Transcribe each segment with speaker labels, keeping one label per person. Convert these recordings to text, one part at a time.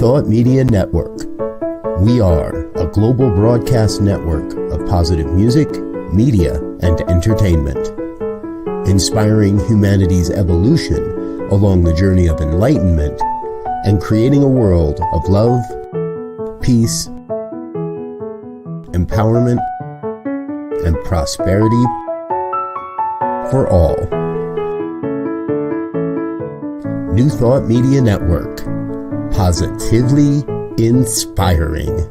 Speaker 1: Thought Media Network. We are a global broadcast network of positive music, media, and entertainment, inspiring humanity's evolution along the journey of enlightenment and creating a world of love, peace, empowerment, and prosperity for all. New Thought Media Network. Positively inspiring.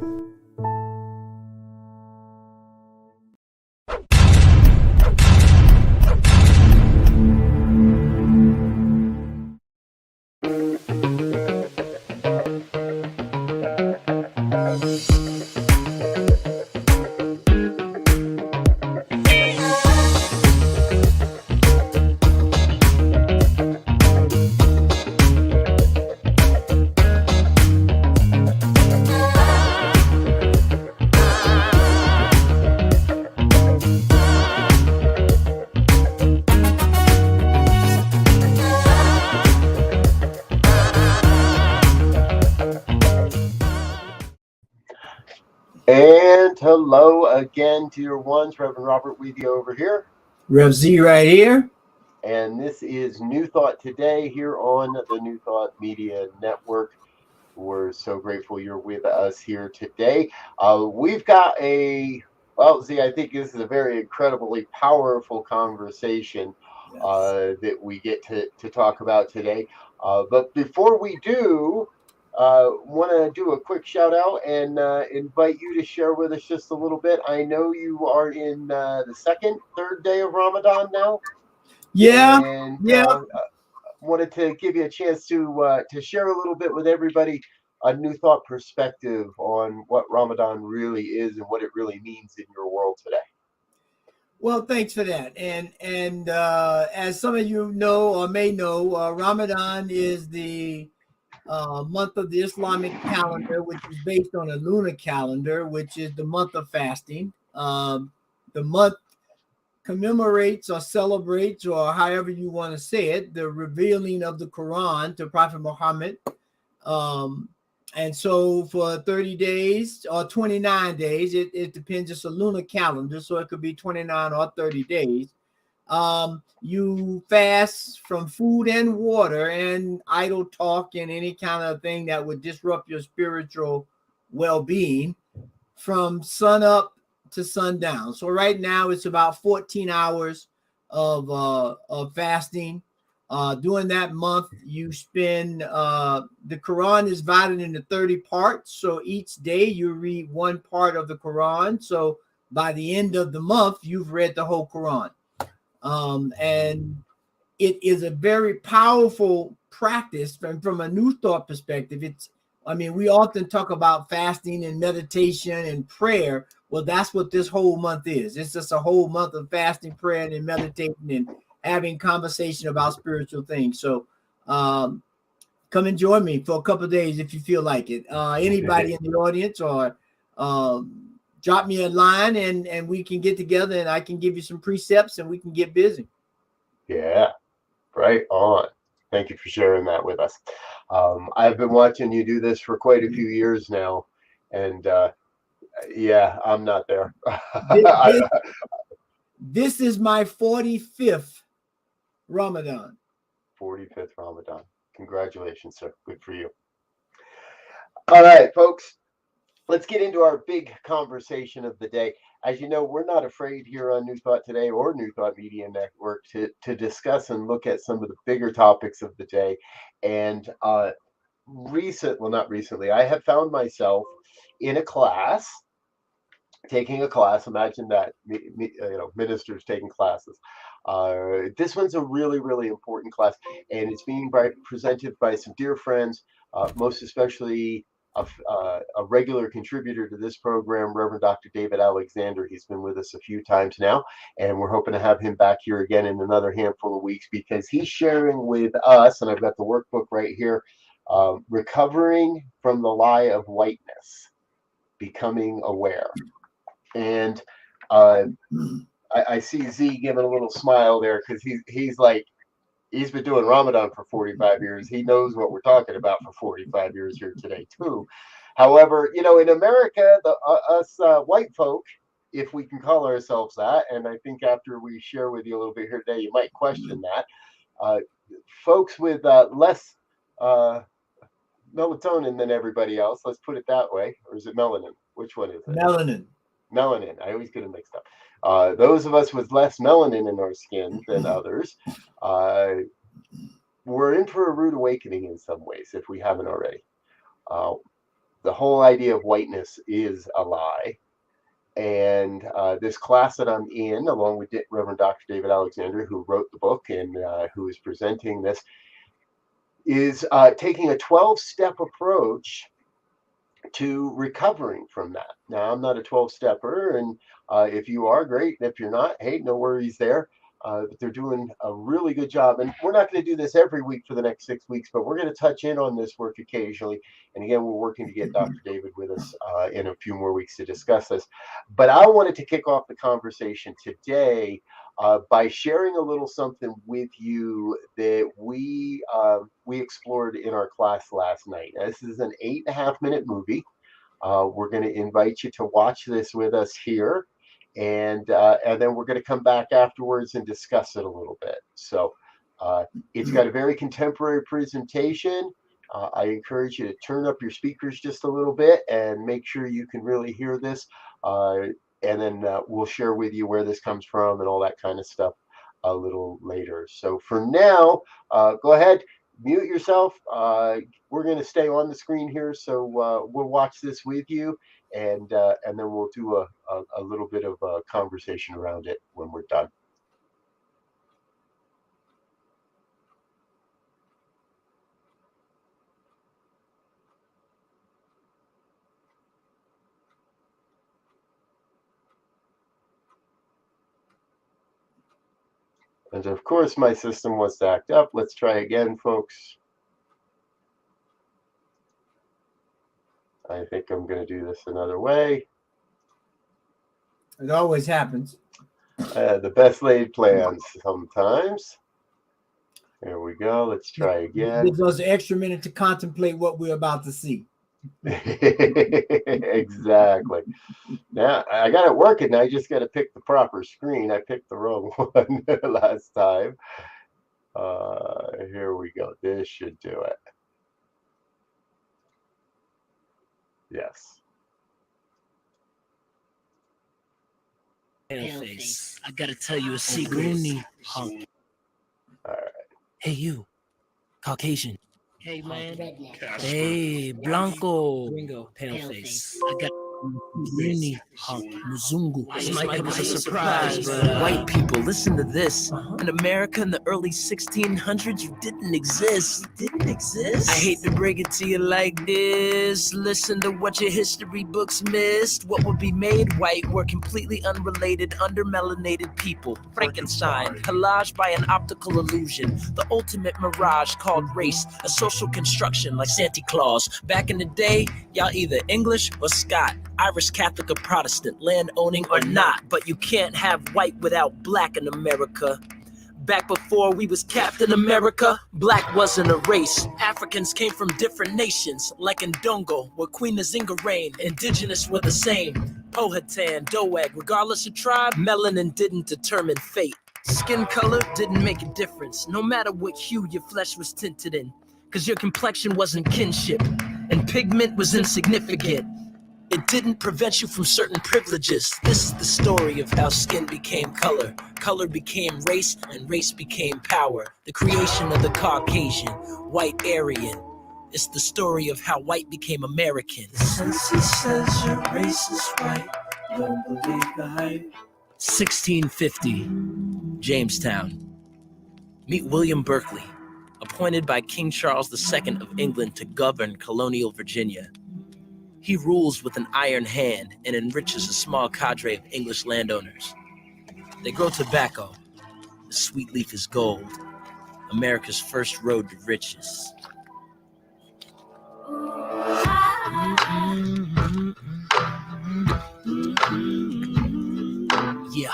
Speaker 2: And hello again to your ones, Reverend Robert Weedy over here.
Speaker 3: Rev Z right here.
Speaker 2: And this is New Thought Today here on the New Thought Media Network. We're so grateful you're with us here today. We've got Z, I think this is a very incredibly powerful conversation that we get to talk about today. But before we do, want to do a quick shout out and invite you to share with us just a little bit. I know you are in the third day of Ramadan now. And wanted to give you a chance to share a little bit with everybody a New Thought perspective on what Ramadan really is and what it really means in your world today.
Speaker 3: Well, thanks for that. And as some of you know or may know, Ramadan is the month of the Islamic calendar, which is based on a lunar calendar, which is the month of fasting. The month commemorates or celebrates, or however you want to say it, the revealing of the Quran to Prophet Muhammad. And so for 30 days or 29 days, it depends. It's a lunar calendar, so it could be 29 or 30 days. You fast from food and water and idle talk and any kind of thing that would disrupt your spiritual well-being from sun up to sundown. So right now it's about 14 hours of fasting. During that month, you spend, the Quran is divided into 30 parts. So each day you read one part of the Quran. So by the end of the month, you've read the whole Quran. And it is a very powerful practice from a New Thought perspective. We often talk about fasting and meditation and prayer. Well, that's what this whole month is. It's just a whole month of fasting, praying, and meditating and having conversation about spiritual things. So come and join me for a couple of days if you feel like it. Anybody in the audience, or drop me a line and we can get together and I can give you some precepts and we can get busy.
Speaker 2: Yeah, right on. Thank you for sharing that with us. I've been watching you do this for quite a few years now, and I'm not there.
Speaker 3: This is my 45th Ramadan.
Speaker 2: 45th Ramadan. Congratulations, sir. Good for you. All right, folks. Let's get into our big conversation of the day. As you know, we're not afraid here on New Thought Today or New Thought Media Network to discuss and look at some of the bigger topics of the day. And not recently, I have found myself in a class, taking a class. Imagine that, ministers taking classes. This one's a really, really important class, and it's being presented by some dear friends, most especially a regular contributor to this program, Reverend Dr. David Alexander. He's been with us a few times now, and we're hoping to have him back here again in another handful of weeks, because he's sharing with us, and I've got the workbook right here, Recovering from the Lie of Whiteness, Becoming Aware. And I see Z giving a little smile there, because he's like, he's been doing Ramadan for 45 years. He knows what we're talking about for 45 years here today, too. However, in America, us white folk, if we can call ourselves that, and I think after we share with you a little bit here today, you might question that. Folks with less melatonin than everybody else, let's put it that way. Or is it melanin? Which one is it?
Speaker 3: Melanin.
Speaker 2: Melanin. I always get it mixed up. Those of us with less melanin in our skin than others, we're in for a rude awakening in some ways if we haven't already. The whole idea of whiteness is a lie. And this class that I'm in, along with Reverend Dr. David Alexander, who wrote the book and who is presenting this, is taking a 12-step approach to recovering from that. Now, I'm not a 12-stepper, and if you are, great. And if you're not, hey, no worries there. But they're doing a really good job. And we're not going to do this every week for the next 6 weeks, but we're going to touch in on this work occasionally. And again, we're working to get Dr. David with us in a few more weeks to discuss this. But I wanted to kick off the conversation today by sharing a little something with you that we explored in our class last night. Now, this is an 8.5-minute movie. We're going to invite you to watch this with us here. And then we're going to come back afterwards and discuss it a little bit. So it's got a very contemporary presentation. I encourage you to turn up your speakers just a little bit and make sure you can really hear this. And then we'll share with you where this comes from and all that kind of stuff a little later. So for now, go ahead, mute yourself. We're going to stay on the screen here, so we'll watch this with you. And then we'll do a little bit of a conversation around it when we're done. And of course, my system was stacked up. Let's try again, folks. I think I'm going to do this another way.
Speaker 3: It always happens.
Speaker 2: The best laid plans sometimes. There we go. Let's try again.
Speaker 3: It gives us an extra minute to contemplate what we're about to see.
Speaker 2: Exactly. Now I got it working. I just got to pick the proper screen. I picked the wrong one last time. Here we go. This should do it. Yes.
Speaker 4: Paleface, I gotta tell you a secret.
Speaker 2: All right.
Speaker 4: Hey, you, Caucasian. Hey, man. Hey, Blanco. Gringo. Paleface. I got Rooney, Muzungu. This might come as a surprise, but white people, listen to this. In America in the early 1600s, you didn't exist. I hate to break it to you like this. Listen to what your history books missed. What would be made white were completely unrelated, undermelanated people. Frankenstein, collaged by an optical illusion. The ultimate mirage called race, a social construction like Santa Claus. Back in the day, y'all either English or Scot. Irish Catholic or Protestant, land owning or not, but you can't have white without black in America. Back before we was Captain America, black wasn't a race. Africans came from different nations, like in Dongo, where Queen Nzinga reigned. Indigenous were the same. Powhatan, Doag, regardless of tribe, melanin didn't determine fate. Skin color didn't make a difference, no matter what hue your flesh was tinted in, cause your complexion wasn't kinship, and pigment was insignificant. It didn't prevent you from certain privileges. This is the story of how skin became color, color became race, and race became power. The creation of the Caucasian, white Aryan. It's the story of how white became American. The census says your race is white. Don't believe the hype. 1650, Jamestown. Meet William Berkeley, appointed by King Charles II of England to govern colonial Virginia. He rules with an iron hand and enriches a small cadre of English landowners. They grow tobacco. The sweet leaf is gold. America's first road to riches. Yeah.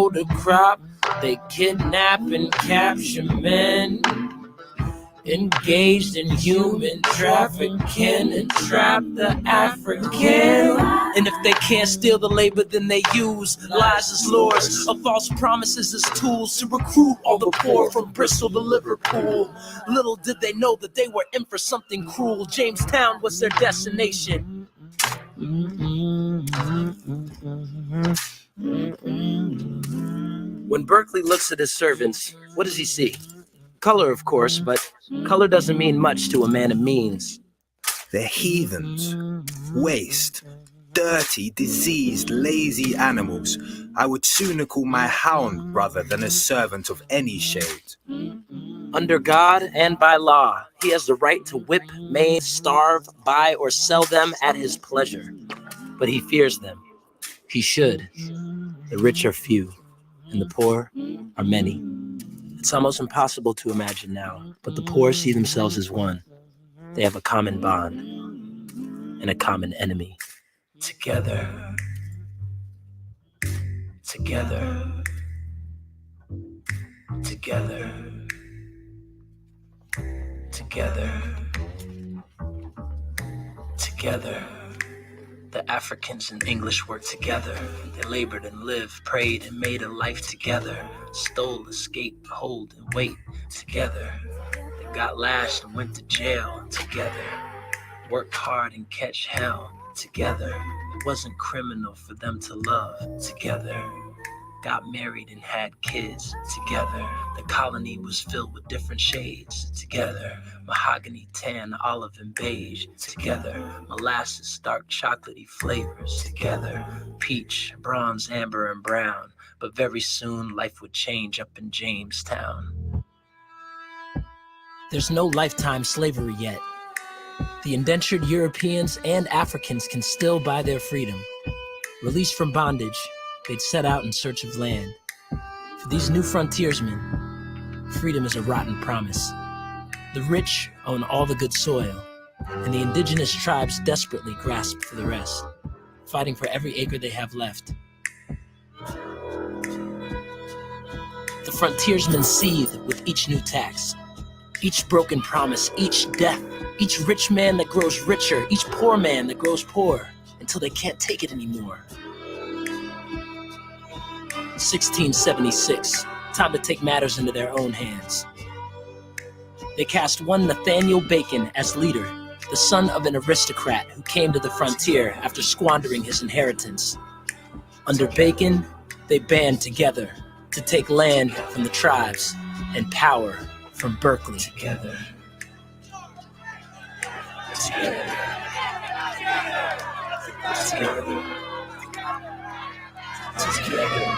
Speaker 4: grow the crop. They kidnap and capture men, engaged in human trafficking and trap the African. And if they can't steal the labor, then they use lies as lures, of false promises as tools to recruit all the poor from Bristol to Liverpool. Little did they know that they were in for something cruel. Jamestown was their destination. When Berkeley looks at his servants, what does he see? Color, of course, but color doesn't mean much to a man of means.
Speaker 5: They're heathens, waste, dirty, diseased, lazy animals. I would sooner call my hound brother than a servant of any shade.
Speaker 4: Under God and by law, he has the right to whip, maim, starve, buy, or sell them at his pleasure. But he fears them. He should. The rich are few, and the poor are many. It's almost impossible to imagine now, but the poor see themselves as one. They have a common bond and a common enemy. Together. Together. Together. Together. Together. The Africans and English worked together. They labored and lived, prayed and made a life together. Stole, escaped, hold and wait together. They got lashed and went to jail together. Worked hard and catch hell together. It wasn't criminal for them to love together. Got married and had kids together. The colony was filled with different shades together. Mahogany, tan, olive, and beige together. Molasses, dark chocolatey flavors together. Peach, bronze, amber, and brown. But very soon life would change up in Jamestown. There's no lifetime slavery yet. The indentured Europeans and Africans can still buy their freedom. Released from bondage, they'd set out in search of land. For these new frontiersmen, freedom is a rotten promise. The rich own all the good soil, and the indigenous tribes desperately grasp for the rest, fighting for every acre they have left. The frontiersmen seethe with each new tax, each broken promise, each death, each rich man that grows richer, each poor man that grows poor, until they can't take it anymore. 1676, time to take matters into their own hands. They cast one Nathaniel Bacon as leader, the son of an aristocrat who came to the frontier after squandering his inheritance. Under Bacon, they band together to take land from the tribes and power from Berkeley. Together. Together. Together. Together.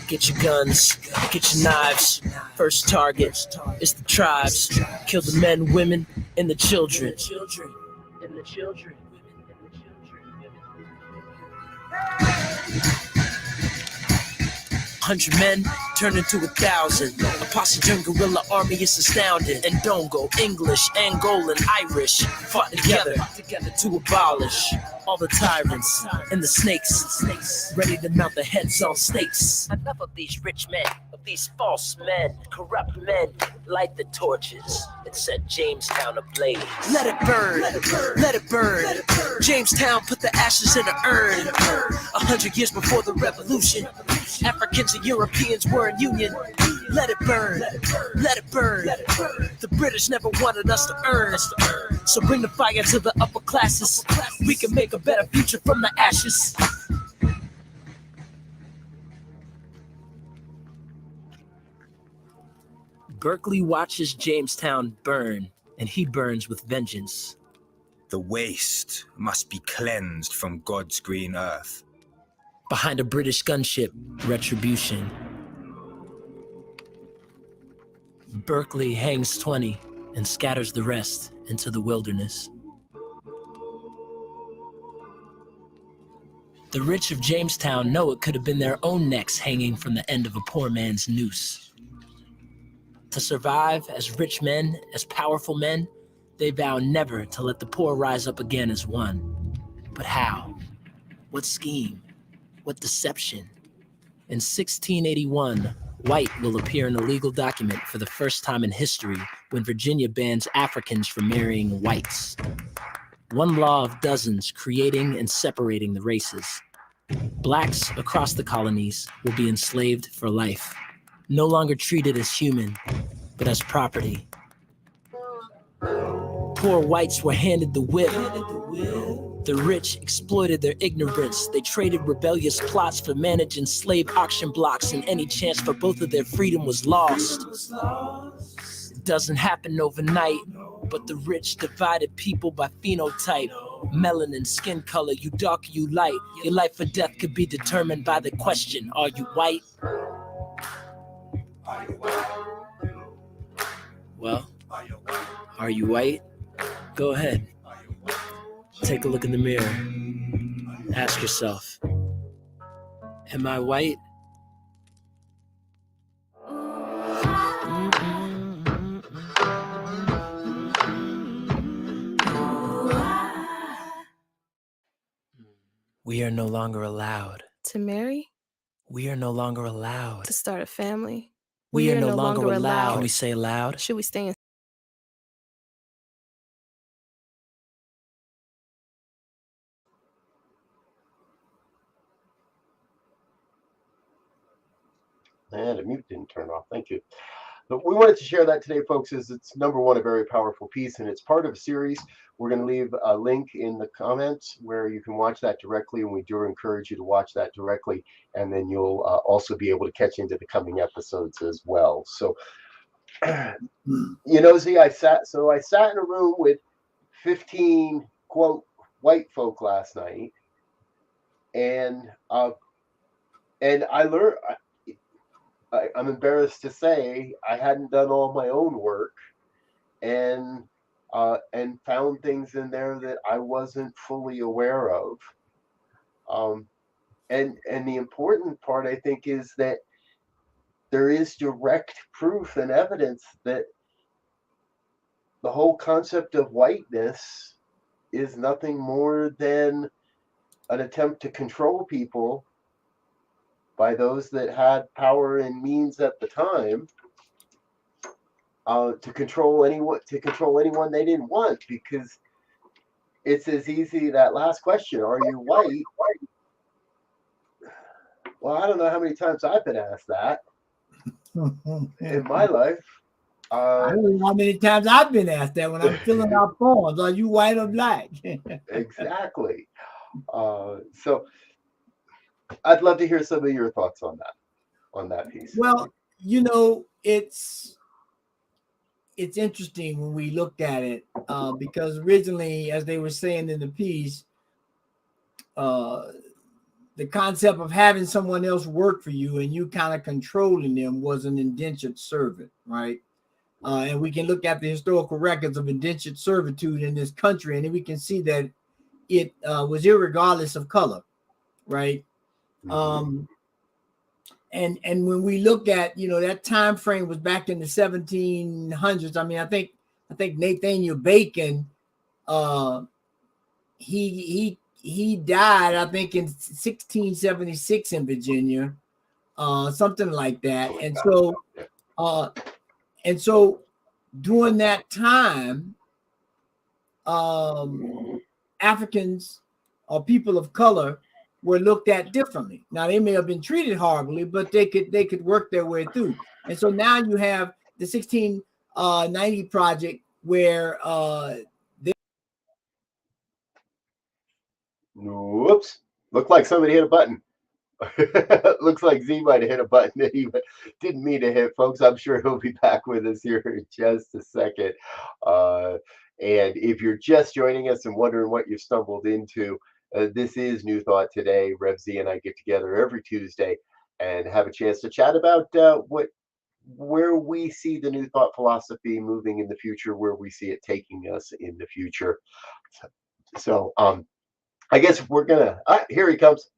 Speaker 4: Get your guns, get your knives. First target is the tribes. Kill the men, women, and the children. 100 men turned into 1,000. A Passenger guerrilla army is astounding. Ndongo, English, Angolan, Irish fought together to abolish all the tyrants and the snakes, ready to mount their heads on stakes. Enough of these rich men, of these false men, corrupt men. Light the torches and set Jamestown ablaze. Let it burn, let it burn, let it burn. Jamestown put the ashes in an urn. 100 years before the revolution, Africans and Europeans were in union. Let it burn, let it burn. The British never wanted us to earn. So bring the fire to the upper classes. We can make a better future from the ashes. Berkeley watches Jamestown burn, and he burns with vengeance.
Speaker 5: The waste must be cleansed from God's green earth.
Speaker 4: Behind a British gunship, retribution. Berkeley hangs 20 and scatters the rest into the wilderness. The rich of Jamestown know it could have been their own necks hanging from the end of a poor man's noose. To survive as rich men, as powerful men, they vow never to let the poor rise up again as one. But how? What scheme? What deception? In 1681, white will appear in a legal document for the first time in history when Virginia bans Africans from marrying whites. One law of dozens creating and separating the races. Blacks across the colonies will be enslaved for life, no longer treated as human, but as property. Poor whites were handed the whip. The rich exploited their ignorance. They traded rebellious plots for managing slave auction blocks, and any chance for both of their freedom was lost. It doesn't happen overnight, but the rich divided people by phenotype. Melanin, skin color, you dark, you light. Your life or death could be determined by the question, are you white? Well, are you white? Go ahead. Take a look in the mirror. Ask yourself, am I white? We are no longer allowed
Speaker 6: to marry,
Speaker 4: We are no longer allowed
Speaker 6: to start a family.
Speaker 4: We are no longer allowed. Can we say loud?
Speaker 6: Should we stay in?
Speaker 2: And the mute didn't turn off. Thank you. But we wanted to share that today, folks, as it's number one, a very powerful piece, and it's part of a series. We're going to leave a link in the comments where you can watch that directly, and we do encourage you to watch that directly, and then you'll also be able to catch into the coming episodes as well. So, you know, Z, I sat in a room with 15, quote, white folk last night, and I learned. I'm embarrassed to say I hadn't done all my own work, and found things in there that I wasn't fully aware of. And the important part, I think, is that there is direct proof and evidence that the whole concept of whiteness is nothing more than an attempt to control people by those that had power and means at the time, to control anyone they didn't want, because it's as easy. That last question, are you white? Well, I don't know how many times I've been asked that in my life.
Speaker 3: I don't know how many times I've been asked that when I'm filling out forms. Are you white or black?
Speaker 2: Exactly. So I'd love to hear some of your thoughts on that piece.
Speaker 3: Well, you know, it's interesting when we looked at it, because originally, as they were saying in the piece, the concept of having someone else work for you and you kind of controlling them was an indentured servant, right? And we can look at the historical records of indentured servitude in this country, and then we can see that it was irregardless of color, right? Mm-hmm. And when we look at, you know, that time frame was back in the 1700s. I mean, I think Nathaniel Bacon, he died, I think, in 1676 in Virginia, something like that. And so during that time, Africans or people of color were looked at differently. Now, they may have been treated horribly, but they could work their way through. And so now you have the 1690 project where
Speaker 2: whoops, looked like somebody hit a button. Looks like Z might have hit a button that he didn't mean to hit, folks. I'm sure he'll be back with us here in just a second. And if you're just joining us and wondering what you stumbled into, this is New Thought Today. Rev Z and I get together every Tuesday and have a chance to chat about where we see the New Thought philosophy moving in the future, where we see it taking us in the future. So I guess we're gonna. Here he comes.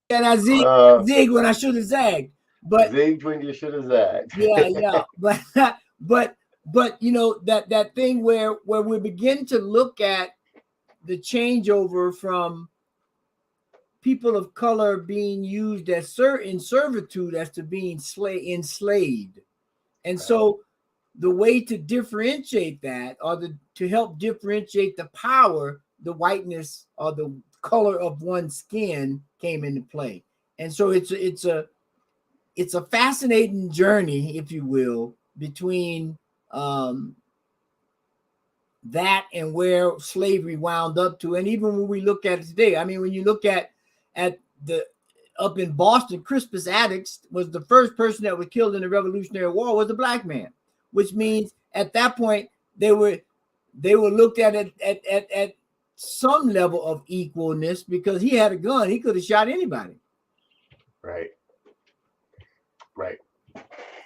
Speaker 3: And I zig when I should have zagged. but
Speaker 2: zigged when you should have zagged.
Speaker 3: yeah. But you know that thing where we begin to look at the changeover from people of color being used as in servitude as to being enslaved. And so the way to differentiate that, or to help differentiate the power, the whiteness or the color of one's skin came into play. And so it's a fascinating journey, if you will, between that and where slavery wound up to. And even when we look at it today, I mean, when you look at the up in Boston, Crispus Attucks was the first person that was killed in the Revolutionary War, was a black man, which means at that point they were looked at some level of equalness, because he had a gun, he could have shot anybody.
Speaker 2: Right.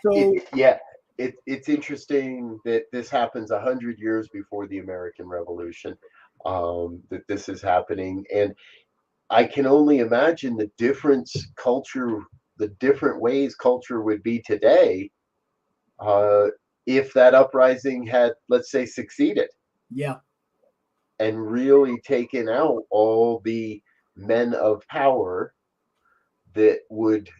Speaker 3: So
Speaker 2: it's interesting that this happens 100 years before the American Revolution, that this is happening. And I can only imagine the different ways culture would be today, if that uprising had, let's say, succeeded.
Speaker 3: Yeah.
Speaker 2: And really taken out all the men of power that would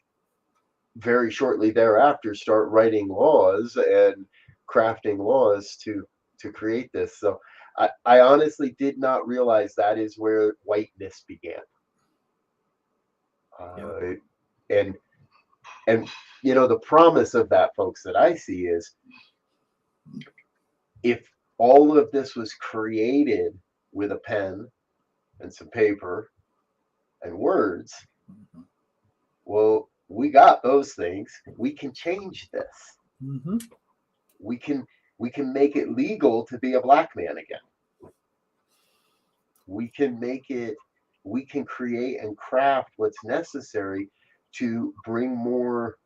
Speaker 2: very shortly thereafter start writing laws and crafting laws to create this. So I honestly did not realize that is where whiteness began. And you know, the promise of that, folks, that I see is, if all of this was created with a pen and some paper and words, well, we got those things. We can change this.
Speaker 3: Mm-hmm.
Speaker 2: We can make it legal to be a black man again. We can create and craft what's necessary to bring more,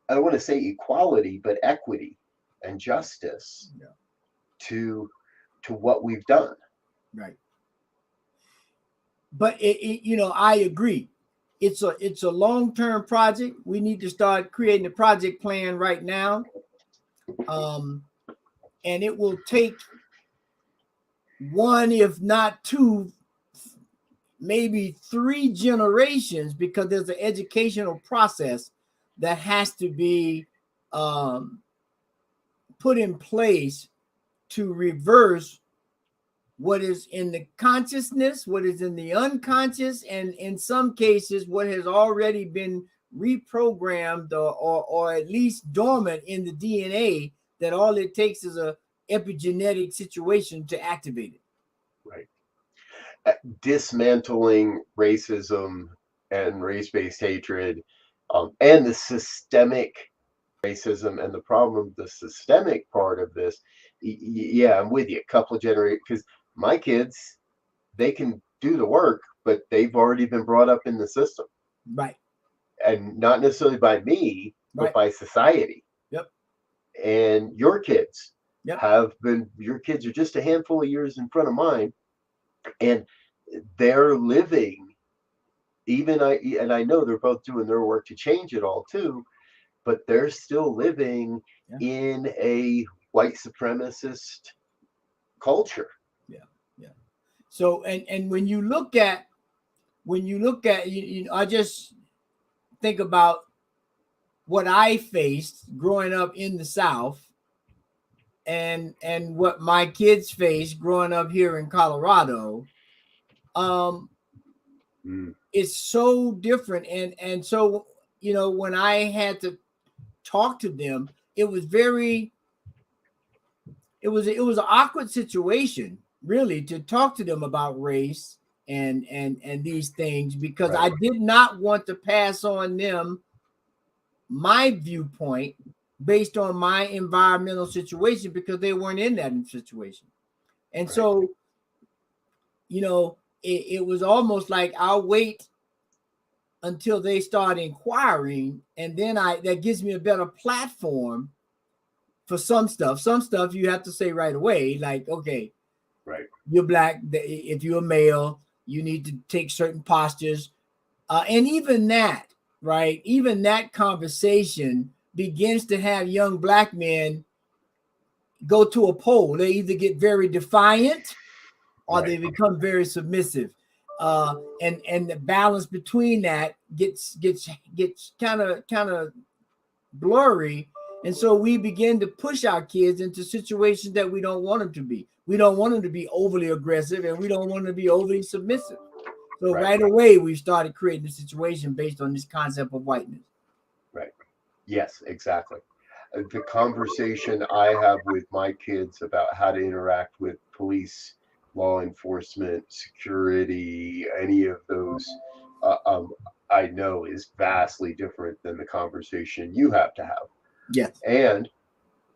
Speaker 2: I don't want to say equality, but equity and justice to what we've done.
Speaker 3: Right. But you know, I agree. It's a long-term project. We need to start creating a project plan right now. And it will take one, if not two, maybe 3 generations, because there's an educational process that has to be put in place to reverse what is in the consciousness, what is in the unconscious, and in some cases, what has already been reprogrammed or at least dormant in the DNA, that all it takes is a epigenetic situation to activate it.
Speaker 2: Right. Dismantling racism and race-based hatred, and the systemic racism, and the problem, the systemic part of this. Yeah, I'm with you. A couple of generations, because my kids, they can do the work, but they've already been brought up in the system.
Speaker 3: Right.
Speaker 2: And not necessarily by me, but by society.
Speaker 3: Yep.
Speaker 2: And your kids your kids are just a handful of years in front of mine, and they're living, I know they're both doing their work to change it all too, but they're still living in a white supremacist culture.
Speaker 3: So, and when you look at, I just think about what I faced growing up in the South, and what my kids face growing up here in Colorado. It's so different. And so, you know, when I had to talk to them, it was an awkward situation, really, to talk to them about race and these things, because I did not want to pass on them my viewpoint based on my environmental situation, because they weren't in that situation. And so, you know, it was almost like, I'll wait until they start inquiring, and then that gives me a better platform for some stuff. Some stuff you have to say right away, like, okay, you're black. If you're a male, you need to take certain postures. And even that, right? Even that conversation begins to have young black men go to a pole. They either get very defiant or they become very submissive. And the balance between that gets kind of blurry. And so we begin to push our kids into situations that we don't want them to be. We don't want them to be overly aggressive, and we don't want them to be overly submissive. So right away, we started creating a situation based on this concept of whiteness.
Speaker 2: Right. Yes, exactly. The conversation I have with my kids about how to interact with police, law enforcement, security, any of those, I know is vastly different than the conversation you have to have.
Speaker 3: Yes.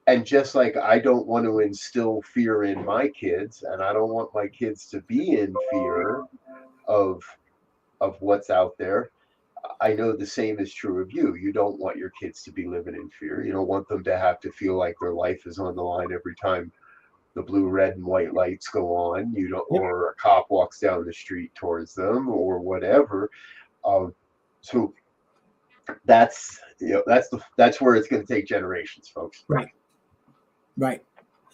Speaker 2: And just like I don't want to instill fear in my kids, and I don't want my kids to be in fear of what's out there, I know the same is true of you. You don't want your kids to be living in fear. You don't want them to have to feel like their life is on the line every time the blue, red, and white lights go on. You don't, or a cop walks down the street towards them, or whatever. So that's that's where it's going to take generations, folks.
Speaker 3: Right. Right.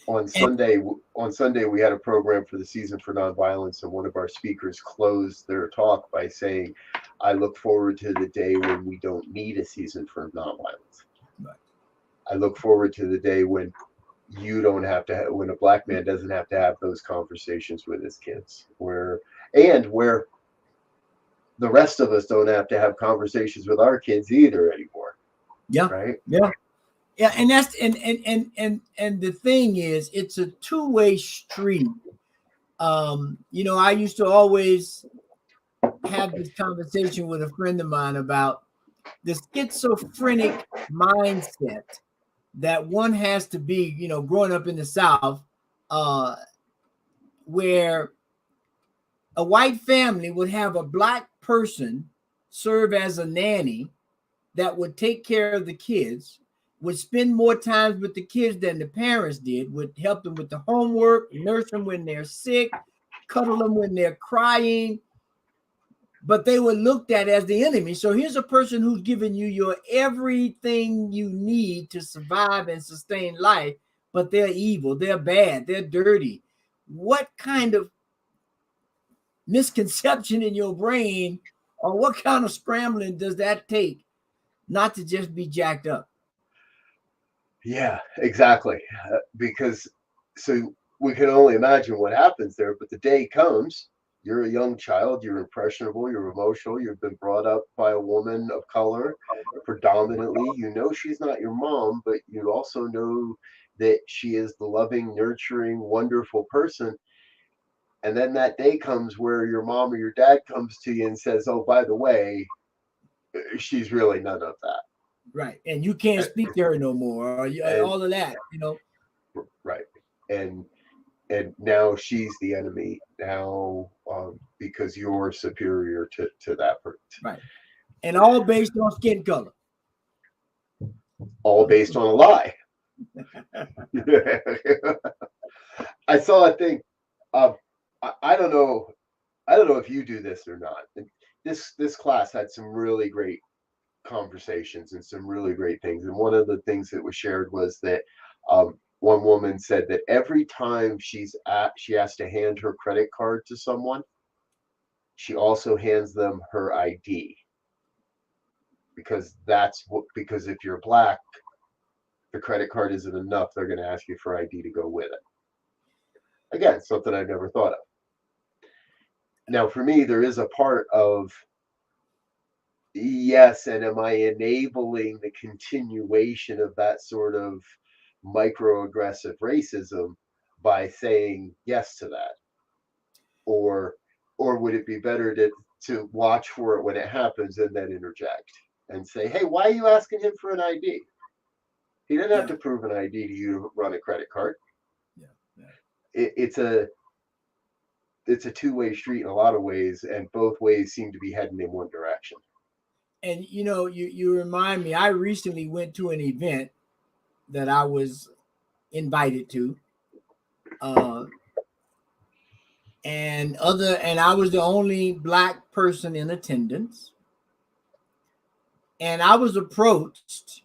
Speaker 2: On Sunday, we had a program for the Season for Nonviolence, and one of our speakers closed their talk by saying, "I look forward to the day when we don't need a season for nonviolence.
Speaker 3: Right.
Speaker 2: I look forward to the day when you don't have to, when a black man doesn't have to have those conversations with his kids, where the rest of us don't have to have conversations with our kids either anymore."
Speaker 3: Yeah.
Speaker 2: Right.
Speaker 3: Yeah. Yeah, and that's and the thing is, it's a two-way street. I used to always have this conversation with a friend of mine about the schizophrenic mindset that one has to be, growing up in the South, where a white family would have a black person serve as a nanny that would take care of the kids, would spend more time with the kids than the parents did, would help them with the homework, nurse them when they're sick, cuddle them when they're crying, but they were looked at as the enemy. So here's a person who's giving you your everything you need to survive and sustain life, but they're evil, they're bad, they're dirty. What kind of misconception in your brain, or what kind of scrambling does that take not to just be jacked up?
Speaker 2: Yeah, exactly. Because so we can only imagine what happens there, but the day comes, you're a young child, you're impressionable, you're emotional, you've been brought up by a woman of color predominantly. You know she's not your mom, but you also know that she is the loving, nurturing, wonderful person. And then that day comes where your mom or your dad comes to you and says, "Oh, by the way, she's really none of that."
Speaker 3: Right. And you can't speak to her no more, or all of that,
Speaker 2: Right. And now she's the enemy now, because you're superior to that person.
Speaker 3: Right. And all based on skin color.
Speaker 2: All based on a lie. I saw a thing. I don't know if you do this or not. This class had some really great conversations and some really great things. And one of the things that was shared was that one woman said that every time she has to hand her credit card to someone, she also hands them her ID, because because if you're black, the credit card isn't enough. They're going to ask you for ID to go with it. Again, something I've never thought of. Now, for me, there is a part of, yes, and am I enabling the continuation of that sort of microaggressive racism by saying yes to that? Or would it be better to watch for it when it happens and then interject and say, "Hey, why are you asking him for an ID? He didn't have to prove an ID to you to run a credit card." It's a two-way street in a lot of ways, and both ways seem to be heading in one direction.
Speaker 3: And you remind me, I recently went to an event that I was invited to, and I was the only black person in attendance. And I was approached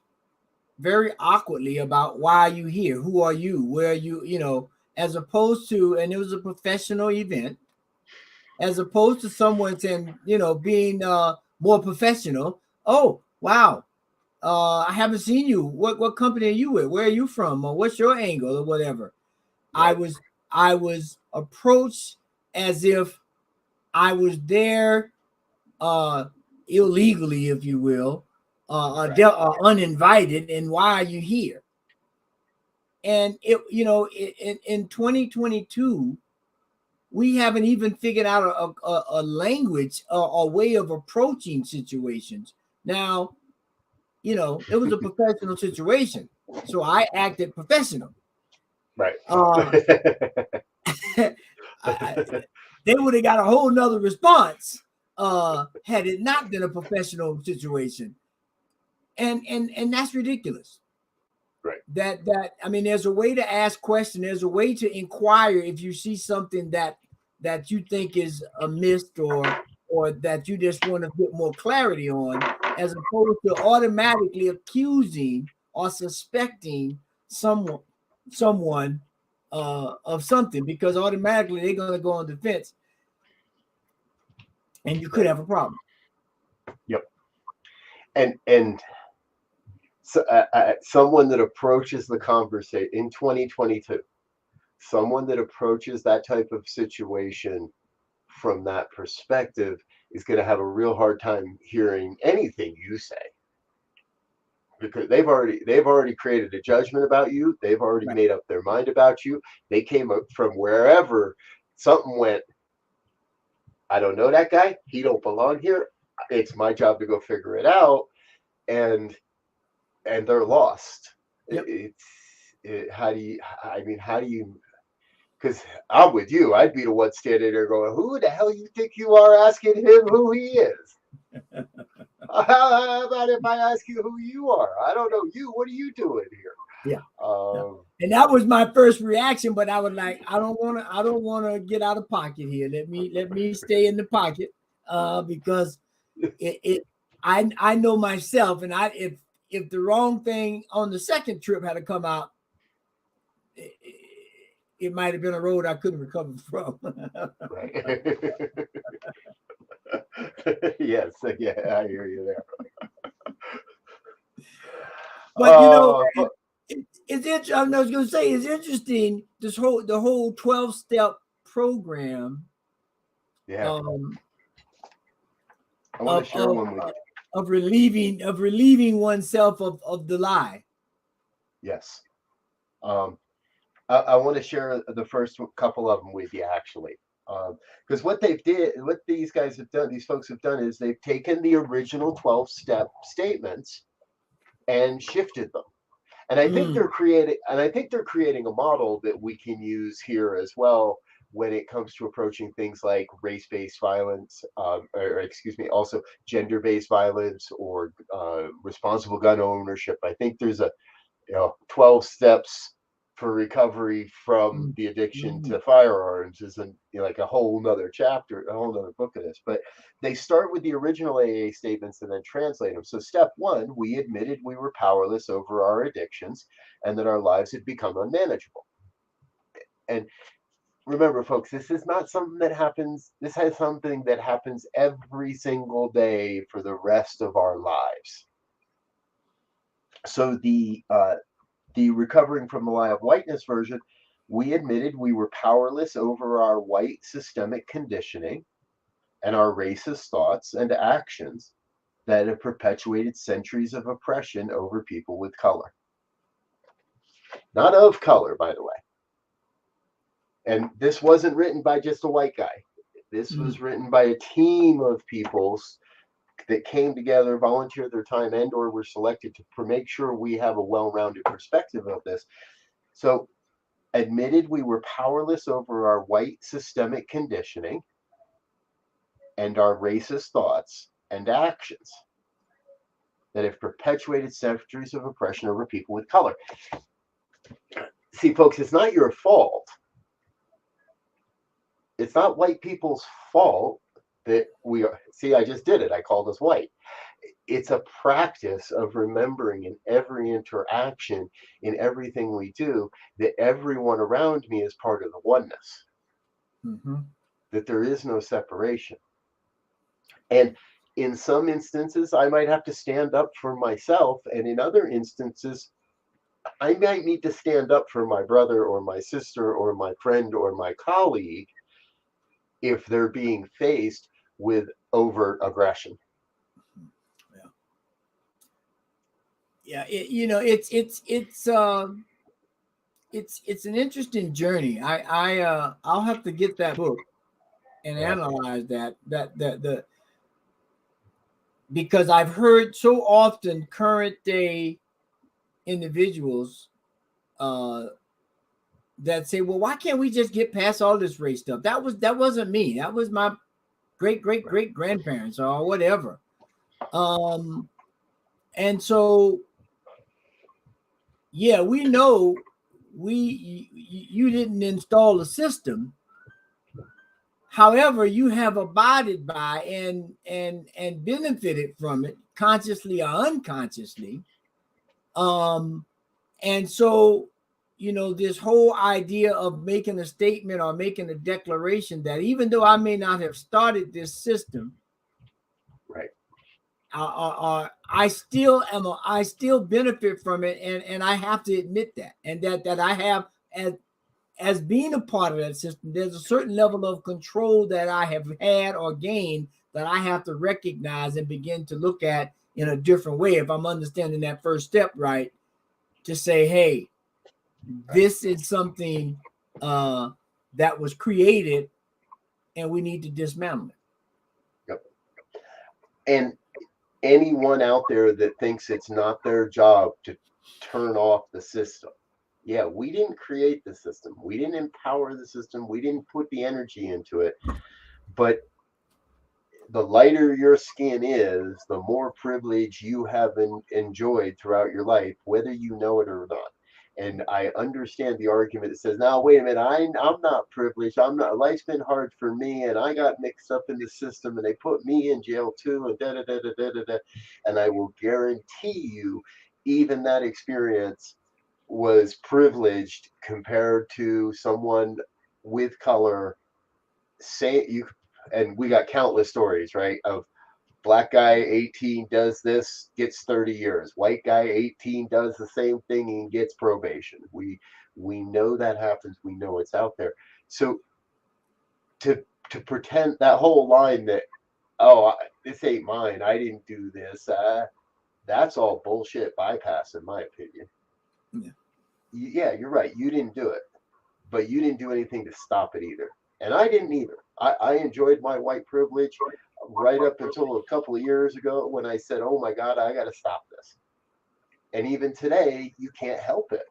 Speaker 3: very awkwardly about why are you here? Who are you? Where are you? You know, as opposed to, and it was a professional event, as opposed to someone saying, you know, being more professional. Oh, wow. I haven't seen you. What company are you with? Where are you from? Or what's your angle or whatever?
Speaker 2: Right.
Speaker 3: I was approached as if I was there illegally, if you will, uninvited. And why are you here? And it, you know, in 2022, we haven't even figured out a language, a way of approaching situations. Now, you know, it was a professional situation, so I acted professional.
Speaker 2: Right.
Speaker 3: They would have got a whole nother response had it not been a professional situation, and that's ridiculous.
Speaker 2: Right.
Speaker 3: That I mean, there's a way to ask questions. There's a way to inquire if you see something that you think is amiss or that you just want to get more clarity on, as opposed to automatically accusing or suspecting someone of something, because automatically they're going to go on defense, and you could have a problem.
Speaker 2: Yep. And so, someone that approaches the conversation in 2022, someone that approaches that type of situation from that perspective is going to have a real hard time hearing anything you say, because they've already created a judgment about you. They've already
Speaker 3: Right.
Speaker 2: made up their mind about you. They came up from wherever. Something went, I don't know that guy. He don't belong here. It's my job to go figure it out. And they're lost.
Speaker 3: Yep.
Speaker 2: How do you, because I'm with you. I'd be the one standing there going, who the hell you think you are asking him who he is? How about if I ask you who you are? I don't know you. What are you doing here?
Speaker 3: Yeah. And that was my first reaction, but I was like, I don't want to get out of pocket here. Let me stay in the pocket, because I know myself, and if the wrong thing on the second trip had to come out, it might have been a road I couldn't recover from.
Speaker 2: Right. Yes, yeah, I hear you there.
Speaker 3: But you know, it's interesting. I was going to say, it's interesting. The whole 12-step program.
Speaker 2: Yeah. I want to share one with you.
Speaker 3: Of relieving oneself of the lie.
Speaker 2: Yes. I want to share the first couple of them with you, actually, because what these guys have done, these folks have done, is they've taken the original 12-step statements and shifted them, and I think they're creating a model that we can use here as well when it comes to approaching things like race-based violence, or excuse me, also gender-based violence, or responsible gun ownership. I think there's 12 steps for recovery from the addiction to firearms is like a whole nother chapter, a whole nother book of this. But they start with the original AA statements and then translate them. So step one, we admitted we were powerless over our addictions and that our lives had become unmanageable. And remember, folks, this is not something that happens. This is something that happens every single day for the rest of our lives. So the recovering from the lie of whiteness version, we admitted we were powerless over our white systemic conditioning and our racist thoughts and actions that have perpetuated centuries of oppression over people with color. Not of color, by the way. And this wasn't written by just a white guy. This was written by a team of people that came together, volunteered their time, and or were selected to make sure we have a well-rounded perspective of this. So, admitted we were powerless over our white systemic conditioning and our racist thoughts and actions that have perpetuated centuries of oppression over people with color. See, folks, it's not your fault. It's not white people's fault that we are. See, I just did it. I called us white. it's a practice of remembering in every interaction, in everything we do, that everyone around me is part of the oneness, that there is no separation. And in some instances, I might have to stand up for myself, and in other instances, I might need to stand up for my brother or my sister or my friend or my colleague if they're being faced with overt aggression.
Speaker 3: Yeah, it's an interesting journey. I'll have to get that book and analyze that because I've heard so often current day individuals that say, well, why can't we just get past all this race stuff? That wasn't me. That was my great grandparents or whatever. And so, yeah, we know you didn't install a system. However, you have abided by and benefited from it consciously or unconsciously. And so, this whole idea of making a statement or making a declaration that even though I may not have started this system,
Speaker 2: right,
Speaker 3: I still benefit from it, and I have to admit that, and that I have as being a part of that system, there's a certain level of control that I have had or gained that I have to recognize and begin to look at in a different way. If I'm understanding that first step right, to say, hey, this is something that was created and we need to dismantle it.
Speaker 2: Yep. And anyone out there that thinks it's not their job to turn off the system, yeah, we didn't create the system. We didn't empower the system. We didn't put the energy into it. But the lighter your skin is, the more privilege you have enjoyed throughout your life, whether you know it or not. And I understand the argument that says, now, wait a minute, I'm not privileged. I'm not, life's been hard for me, and I got mixed up in the system, and they put me in jail too, and da da da da da da da. And I will guarantee you, even that experience was privileged compared to someone with color. Say you, and we got countless stories, right, of black guy 18 does this, gets 30 years, white guy 18 does the same thing and gets probation. We know that happens. We know it's out there. So to pretend that whole line that, oh, this ain't mine, I didn't do this, that's all bullshit bypass, in my opinion. Yeah, you're right, you didn't do it, but you didn't do anything to stop it either, and I didn't either. I enjoyed my white privilege right up until a couple of years ago when I said, oh my God, I got to stop this. And even today, you can't help it.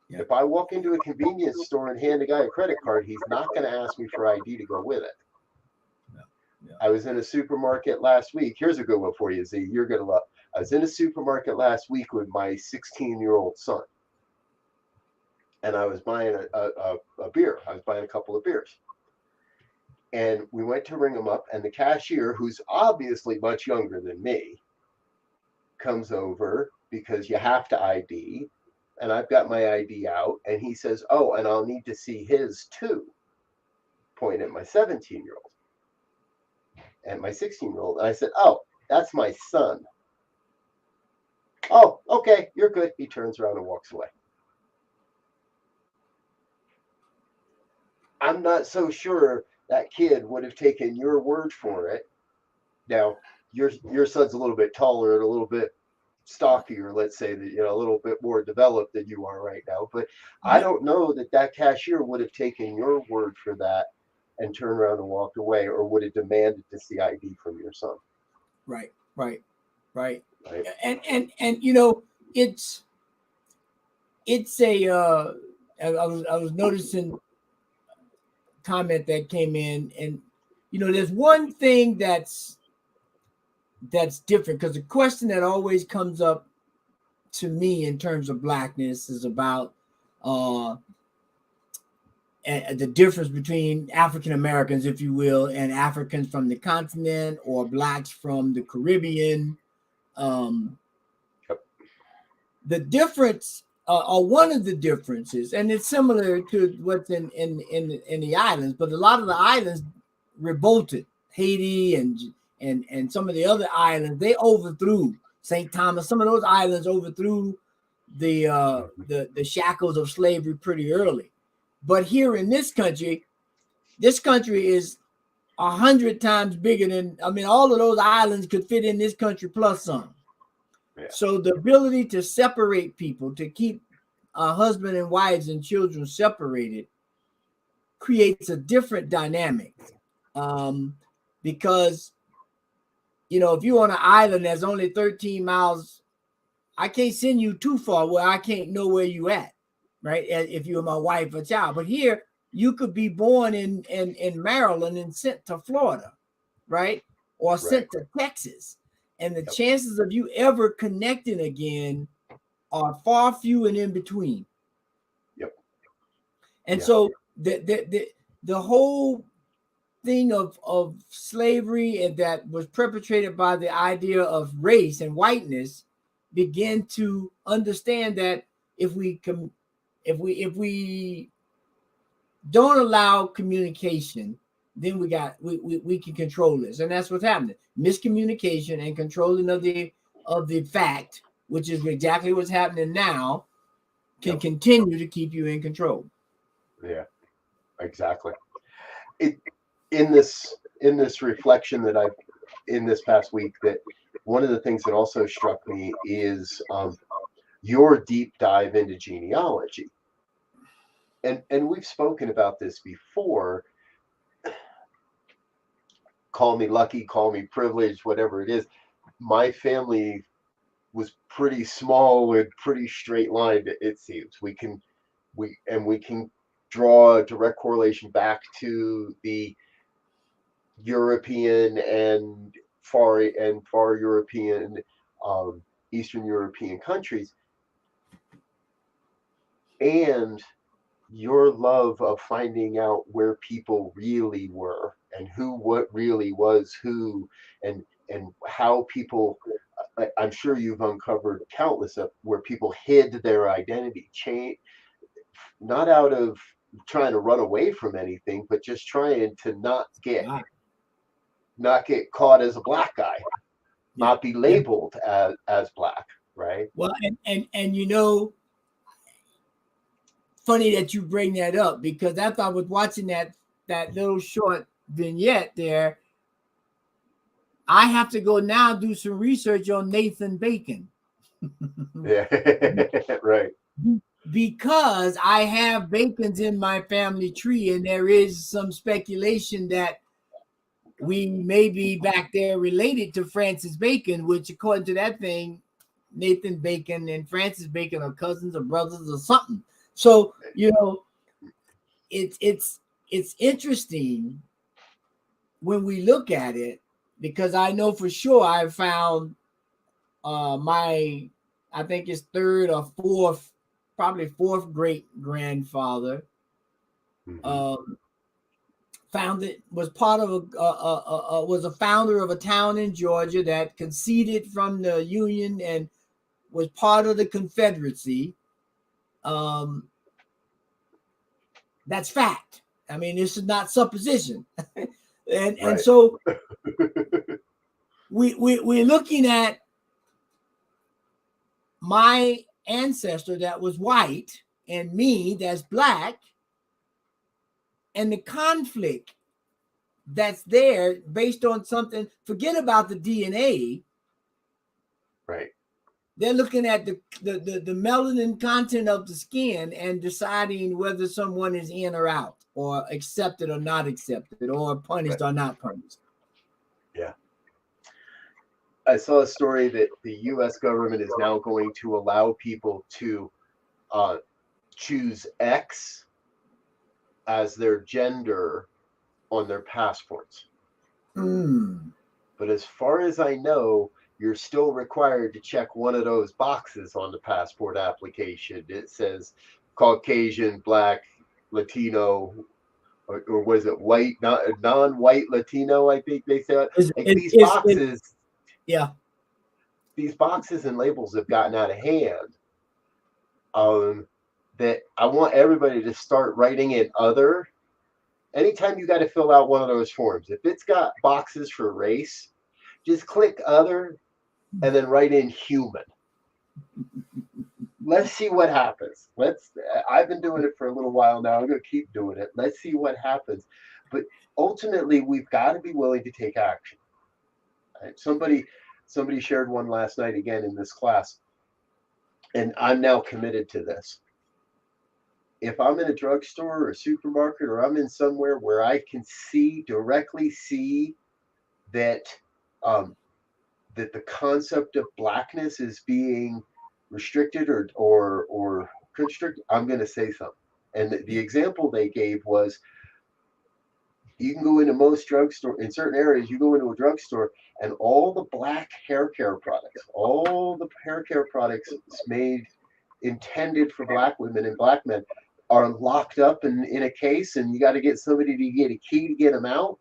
Speaker 2: Yeah. If I walk into a convenience store and hand a guy a credit card, he's not going to ask me for ID to go with it. Yeah. I was in a supermarket last week. Here's a good one for you, Z. You're going to love. I was in a supermarket last week with my 16-year-old son. And I was buying a beer. I was buying a couple of beers. And we went to ring him up, and the cashier, who's obviously much younger than me, comes over because you have to ID. And I've got my ID out, and he says, oh, and I'll need to see his too. Pointing at my 17-year-old and my 16-year-old. And I said, oh, that's my son. Oh, okay, you're good. He turns around and walks away. I'm not so sure that kid would have taken your word for it. Now, your son's a little bit taller and a little bit stockier, let's say, that, a little bit more developed than you are right now. But I don't know that cashier would have taken your word for that and turned around and walked away, or would have demanded to see ID from your son.
Speaker 3: Right. And it's a I was noticing comment that came in, and there's one thing that's different, because the question that always comes up to me in terms of blackness is about the difference between African Americans, if you will, and Africans from the continent or blacks from the Caribbean. The difference, or one of the differences, and it's similar to what's in the islands, but a lot of the islands revolted. Haiti and some of the other islands, they overthrew St. Thomas. Some of those islands overthrew the shackles of slavery pretty early. But here in this country is 100 times bigger than, I mean, all of those islands could fit in this country plus some.
Speaker 2: Yeah.
Speaker 3: So the ability to separate people, to keep husband and wives and children separated, creates a different dynamic. Because, you know, if you're on an island that's only 13 miles, I can't send you too far where I can't know where you at, right? If you're my wife or child. But here, you could be born in Maryland and sent to Florida, right? Or sent to Texas. And the chances of you ever connecting again are far few and in between.
Speaker 2: Yep.
Speaker 3: And so the whole thing of slavery and that was perpetrated by the idea of race and whiteness began to understand that if we don't allow communication, then we can control this, and that's what's happening. Miscommunication and controlling of the fact, which is exactly what's happening now, can continue to keep you in control.
Speaker 2: Yeah, exactly. In this reflection that I've in this past week, that one of the things that also struck me is your deep dive into genealogy. And we've spoken about this before. Call me lucky, call me privileged, whatever it is. My family was pretty small and pretty straight lined, it seems. We can draw a direct correlation back to the European and far European, Eastern European countries, and your love of finding out where people really were and what really was who, and how people, I'm sure you've uncovered countless of where people hid their identity, not out of trying to run away from anything, but just trying to not get caught as a black guy, not be labeled as black, right?
Speaker 3: Well, and you know, funny that you bring that up, because after I was watching that little short vignette there, I have to go now do some research on Nathan Bacon.
Speaker 2: Yeah, right.
Speaker 3: Because I have Bacons in my family tree, and there is some speculation that we may be back there related to Francis Bacon, which according to that thing, Nathan Bacon and Francis Bacon are cousins or brothers or something. So, you know, it's interesting when we look at it, because I know for sure I found I think it's third or fourth, probably fourth great grandfather, was part of was a founder of a town in Georgia that conceded from the Union and was part of the Confederacy. That's fact. I mean, this is not supposition. and so we're looking at my ancestor that was white and me that's black, and the conflict that's there based on something. Forget about the DNA.
Speaker 2: Right.
Speaker 3: They're looking at the melanin content of the skin and deciding whether someone is in or out, or accepted or not accepted, or punished or not punished.
Speaker 2: Yeah. I saw a story that the U.S. government is now going to allow people to choose X as their gender on their passports. But as far as I know, you're still required to check one of those boxes on the passport application. It says Caucasian, black, Latino, or was it white, non-white Latino? I think they said these boxes.
Speaker 3: Yeah.
Speaker 2: These boxes and labels have gotten out of hand. That I want everybody to start writing in other. Anytime you got to fill out one of those forms, if it's got boxes for race, just click other and then write in human. Let's see what happens. I've been doing it for a little while now. I'm going to keep doing it. Let's see what happens. But ultimately, we've got to be willing to take action. Right? Somebody shared one last night again in this class, and I'm now committed to this. If I'm in a drugstore or a supermarket, or I'm in somewhere where I can directly see that that the concept of blackness is being restricted or constricted, I'm going to say something. And the example they gave was, you can go into most drugstore, in certain areas, you go into a drugstore and all the black hair care products intended for black women and black men are locked up in a case, and you got to get somebody to get a key to get them out.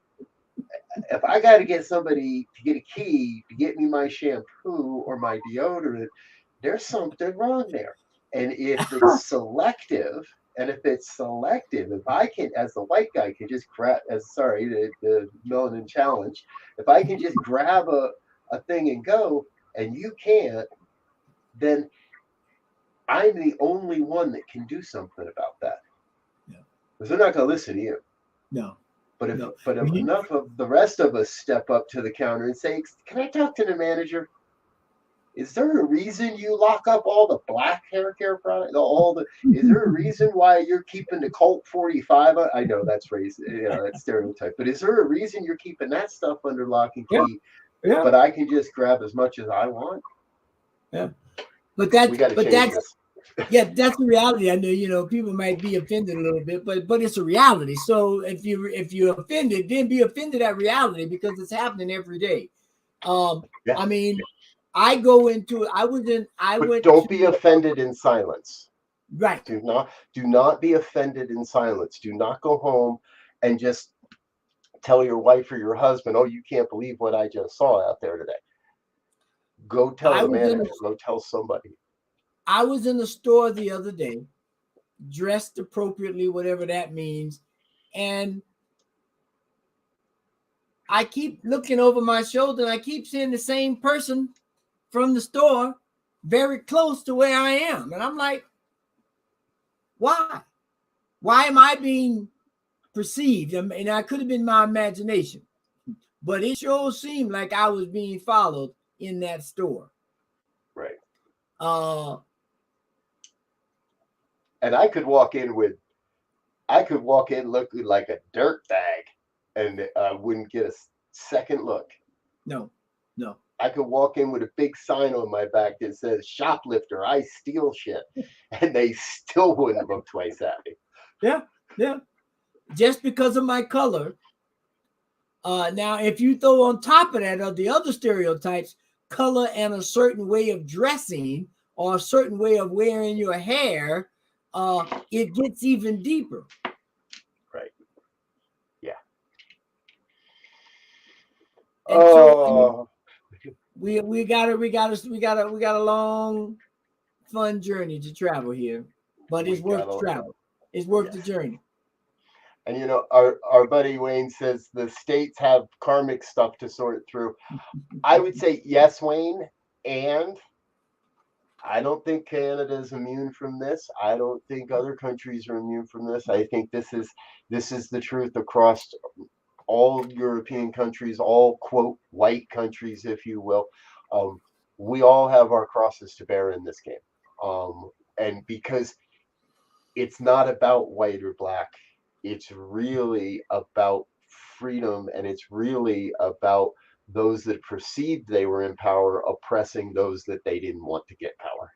Speaker 2: If I got to get somebody to get a key to get me my shampoo or my deodorant, there's something wrong there. And if it's selective, if I can, as the white guy, can just grab, the melanin challenge, if I can just grab a thing and go, and you can't, then I'm the only one that can do something about that.
Speaker 3: Yeah.
Speaker 2: Because they're not going to listen to you.
Speaker 3: No.
Speaker 2: But if enough of the rest of us step up to the counter and say, "Can I talk to the manager? Is there a reason you lock up all the black hair care products? Is there a reason why you're keeping the Colt 45? I know that's that's stereotype. But is there a reason you're keeping that stuff under lock and key?
Speaker 3: Yeah.
Speaker 2: But I can just grab as much as I want."
Speaker 3: Yeah. But that's
Speaker 2: this.
Speaker 3: Yeah, that's the reality. I know, people might be offended a little bit, but it's a reality. So if you're offended, then be offended at reality, because it's happening every day. I mean, I go into it.
Speaker 2: Don't be offended in silence.
Speaker 3: Right.
Speaker 2: Do not be offended in silence. Do not go home and just tell your wife or your husband, "Oh, you can't believe what I just saw out there today." Go tell the manager. Go tell somebody.
Speaker 3: I was in the store the other day, dressed appropriately, whatever that means, and I keep looking over my shoulder, and I keep seeing the same person from the store very close to where I am. And I'm like, why? Why am I being perceived? And I could have been my imagination, but it sure seemed like I was being followed in that store.
Speaker 2: Right. And I could walk in looking like a dirt bag, and I wouldn't get a second look.
Speaker 3: No.
Speaker 2: I could walk in with a big sign on my back that says "Shoplifter, I steal shit," and they still wouldn't look twice at me.
Speaker 3: Yeah. Just because of my color. Now, if you throw on top of that of the other stereotypes, color and a certain way of dressing or a certain way of wearing your hair, it gets even deeper.
Speaker 2: Right. Yeah.
Speaker 3: And so we got a long, fun journey to travel here, but it's worth the travel. It's worth the journey.
Speaker 2: And our buddy Wayne says the states have karmic stuff to sort through. I would say yes, Wayne, and I don't think Canada is immune from this. I don't think other countries are immune from this. I think this is the truth across all European countries, all quote white countries, if you will. We all have our crosses to bear in this game, and because it's not about white or black, it's really about freedom, and it's really about those that perceived they were in power oppressing those that they didn't want to get power.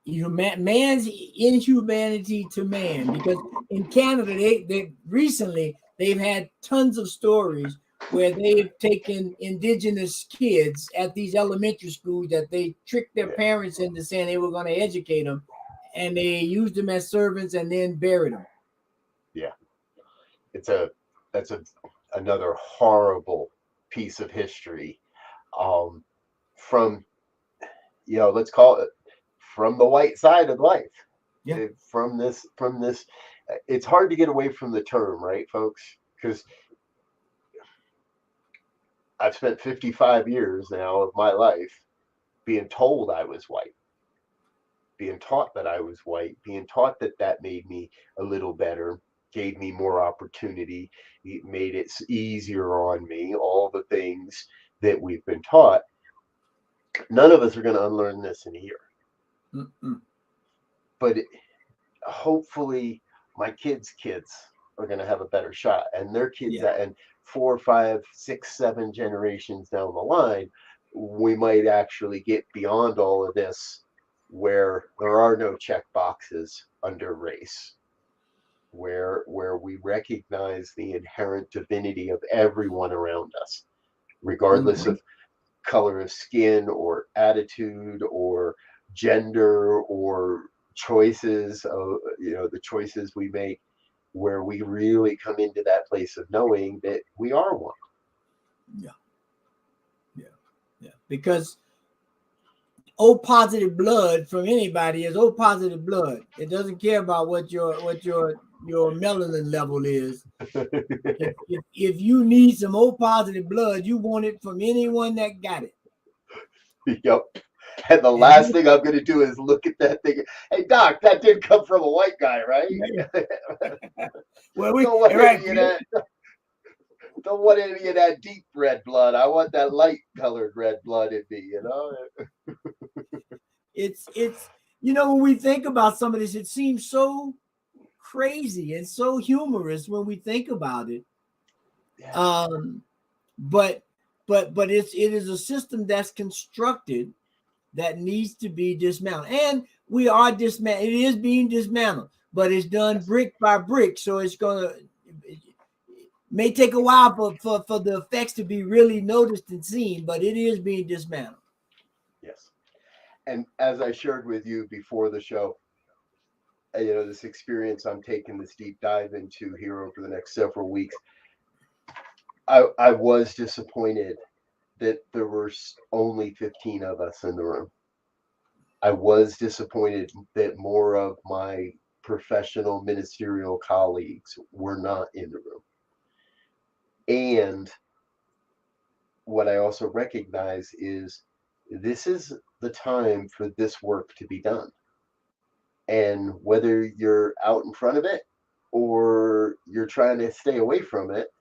Speaker 3: Yeah, man's inhumanity to man. Because in Canada, they recently they've had tons of stories where they've taken indigenous kids at these elementary schools that they tricked their parents into saying they were going to educate them, and they used them as servants and then buried them.
Speaker 2: Yeah, that's another horrible piece of history, from, let's call it, from the white side of life.
Speaker 3: Yeah.
Speaker 2: From this, it's hard to get away from the term, right, folks? Because I've spent 55 years now of my life being told I was white, being taught that I was white, being taught that that made me a little better, gave me more opportunity, it made it easier on me, all the things that we've been taught. None of us are going to unlearn this in a year.
Speaker 3: Mm-mm.
Speaker 2: But hopefully my kids' kids are going to have a better shot, and their kids,
Speaker 3: Yeah.
Speaker 2: and 4, 5, 6, 7 generations down the line, we might actually get beyond all of this, where there are no check boxes under race, where we recognize the inherent divinity of everyone around us, regardless
Speaker 3: Mhm.
Speaker 2: of color of skin or attitude or gender or choices of, the choices we make, where we really come into that place of knowing that we are one.
Speaker 3: Yeah. Because O positive blood from anybody is O positive blood. It doesn't care about what your melanin level is. If you need some O positive blood, you want it from anyone that got it.
Speaker 2: Yep. And the last thing I'm going to do is look at that thing. Hey, Doc, that did come from a white guy, right?
Speaker 3: Well,
Speaker 2: Don't want any of that. Don't want any of that deep red blood. I want that light colored red blood in me,
Speaker 3: It's when we think about some of this, it seems so crazy and so humorous when we think about it.
Speaker 2: Yeah.
Speaker 3: But it is a system that's constructed that needs to be dismantled, and we are dismantled. It is being dismantled, but it's done brick by brick. So it may take a while for the effects to be really noticed and seen, but it is being dismantled.
Speaker 2: Yes. And as I shared with you before the show, this experience I'm taking this deep dive into here over the next several weeks, I was disappointed that there were only 15 of us in the room. I was disappointed that more of my professional ministerial colleagues were not in the room. And what I also recognize is this is the time for this work to be done. And whether you're out in front of it or you're trying to stay away from it,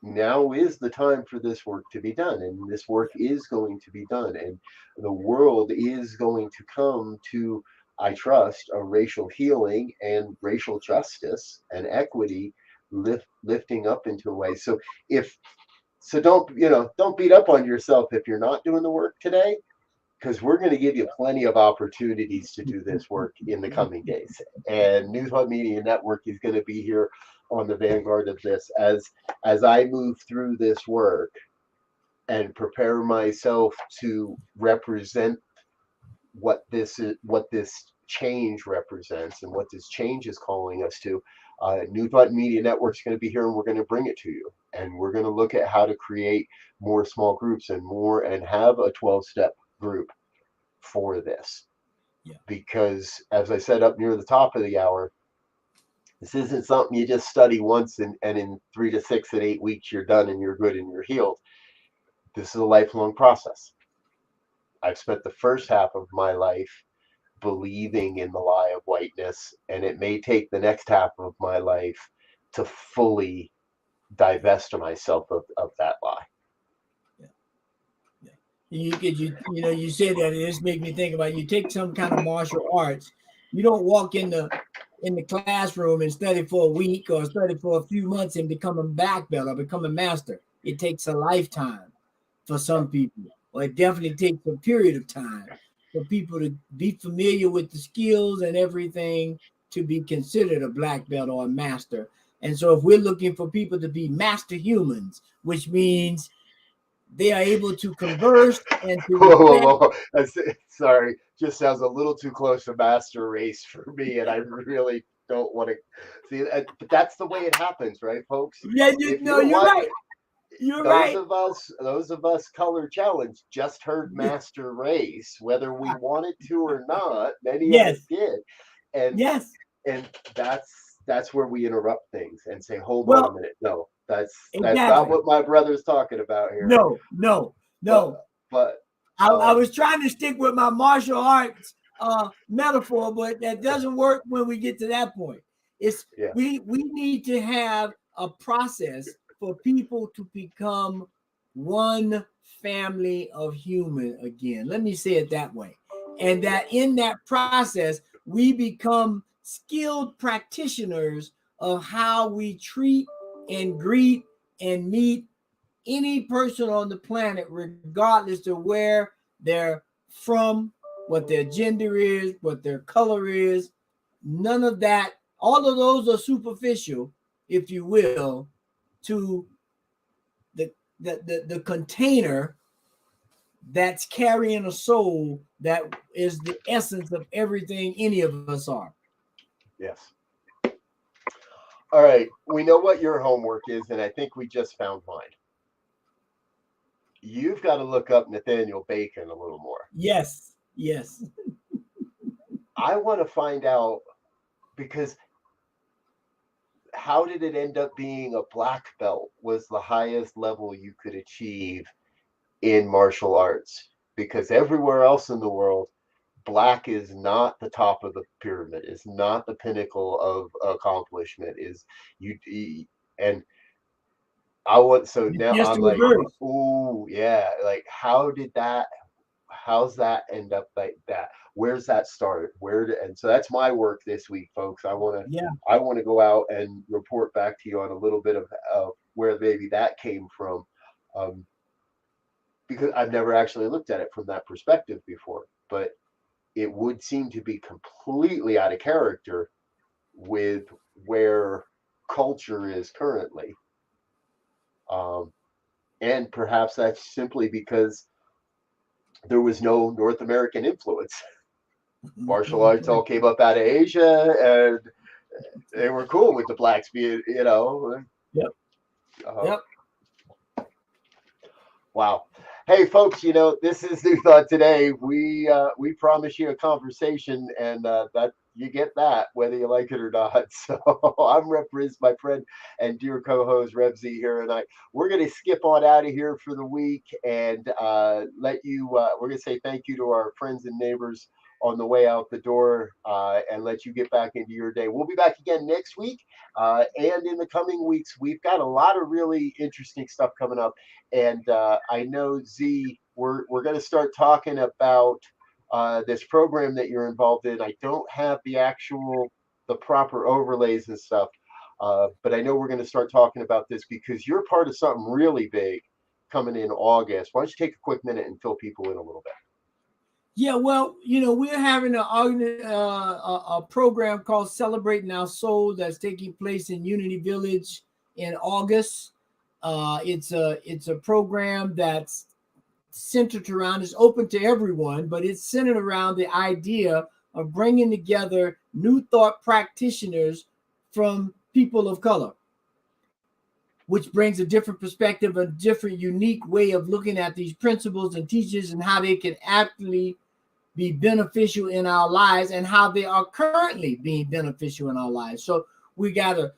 Speaker 2: now is the time for this work to be done. And this work is going to be done. And the world is going to come to, I trust, a racial healing and racial justice and equity lifting up into a way. So don't beat up on yourself if you're not doing the work today, because we're going to give you plenty of opportunities to do this work in the coming days. And New Thought Media Network is going to be here on the vanguard of this as I move through this work and prepare myself to represent what this change represents and what this change is calling us to. New Thought Media Network is going to be here, and we're going to bring it to you. And we're going to look at how to create more small groups and have a 12-step group for this.
Speaker 3: Yeah.
Speaker 2: Because as I said up near the top of the hour, this isn't something you just study once and in 3 to 6 and 8 weeks you're done and you're good and you're healed. This is a lifelong process. I've spent the first half of my life believing in the lie of whiteness, and it may take the next half of my life to fully divest myself of that lie.
Speaker 3: You said that, and this made me think about, you take some kind of martial arts. You don't walk in the classroom and study for a week or study for a few months and become a black belt or become a master. It takes a lifetime for some people, or it definitely takes a period of time for people to be familiar with the skills and everything to be considered a black belt or a master. And so if we're looking for people to be master humans, which means they are able to converse and to
Speaker 2: Sorry, just sounds a little too close to master race for me, and I really don't want to see. But that's the way it happens, right, folks?
Speaker 3: Yeah,
Speaker 2: If
Speaker 3: you're right. You're right.
Speaker 2: Those of us color challenged just heard Master Race, whether we wanted to or not. Many of us
Speaker 3: Yes.
Speaker 2: did, and
Speaker 3: Yes.
Speaker 2: and that's where we interrupt things and say, hold on a
Speaker 3: Well,
Speaker 2: minute, no, that's not
Speaker 3: exactly.
Speaker 2: what my brother's talking about here.
Speaker 3: No.
Speaker 2: But
Speaker 3: I was trying to stick with my martial arts metaphor, but that doesn't work when we get to that point. We need to have a process for people to become one family of human again. Let me say it that way. And that in that process, we become skilled practitioners of how we treat and greet and meet any person on the planet, regardless of where they're from, what their gender is, what their color is. None of that, all of those are superficial, if you will, to the container that's carrying a soul that is the essence of everything any of us are.
Speaker 2: yes. All right, we know what your homework is, and I think we just found mine. You've got to look up Nathaniel Bacon a little more.
Speaker 3: Yes.
Speaker 2: I want to find out, because how did it end up being a black belt was the highest level you could achieve in martial arts? Because everywhere else in the world, black is not the top of the pyramid, is not the pinnacle of accomplishment, and I want, so now
Speaker 3: Just
Speaker 2: I'm
Speaker 3: the
Speaker 2: like,
Speaker 3: reverse.
Speaker 2: oh yeah, like how's that end up like that? Where's that started? And so that's my work this week, folks. I want to go out and report back to you on a little bit of where maybe that came from, because I've never actually looked at it from that perspective before. But it would seem to be completely out of character with where culture is currently. And perhaps that's simply because there was no North American influence. Martial arts all came up out of Asia, and they were cool with the blacks being,
Speaker 3: Yep.
Speaker 2: Wow. Hey, folks, this is New Thought Today. We promise you a conversation, and that you get that whether you like it or not. So I'm Rep Riz, my friend and dear co-host Rev Z here, and we're going to skip on out of here for the week and let you. We're going to say thank you to our friends and neighbors on the way out the door, and let you get back into your day. We'll be back again next week, and in the coming weeks, we've got a lot of really interesting stuff coming up. And I know, Z, we're going to start talking about this program that you're involved in. I don't have the proper overlays and stuff, but I know we're going to start talking about this because you're part of something really big coming in August. Why don't you take a quick minute and fill people in a little bit?
Speaker 3: Yeah, well, we're having a program called Celebrating Our Soul that's taking place in Unity Village in August. It's a program that's centered around, it's open to everyone, but it's centered around the idea of bringing together new thought practitioners from people of color, which brings a different perspective, a different unique way of looking at these principles and teachings and how they can actually be beneficial in our lives and how they are currently being beneficial in our lives. So we got a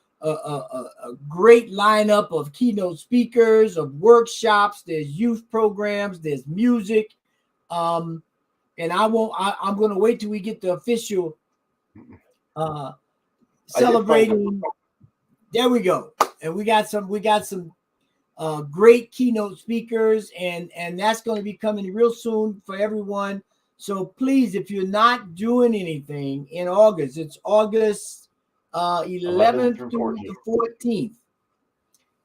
Speaker 3: great lineup of keynote speakers, of workshops. There's youth programs, there's music, and I'm going to wait till we get the official celebrating. There we go, and we got some great keynote speakers, and that's going to be coming real soon for everyone. So please, if you're not doing anything in August, it's August 11th through the 14th.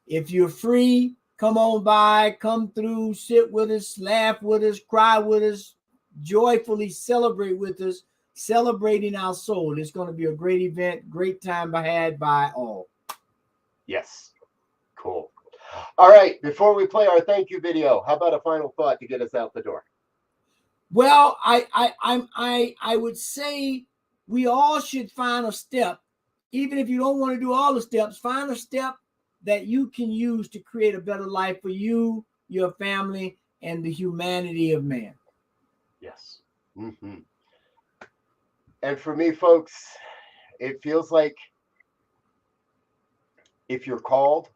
Speaker 3: If you're free, come on by, come through, sit with us, laugh with us, cry with us, joyfully celebrate with us, celebrating our soul. It's going to be a great event, great time had by all.
Speaker 2: Yes. Cool. All right. Before we play our thank you video, how about a final thought to get us out the door?
Speaker 3: Well, I would say we all should find a step even if you don't want to do all the steps, find a step that you can use to create a better life for you, your family, and the humanity of man.
Speaker 2: Yes. Mm-hmm. And for me, folks, it feels like if you're called,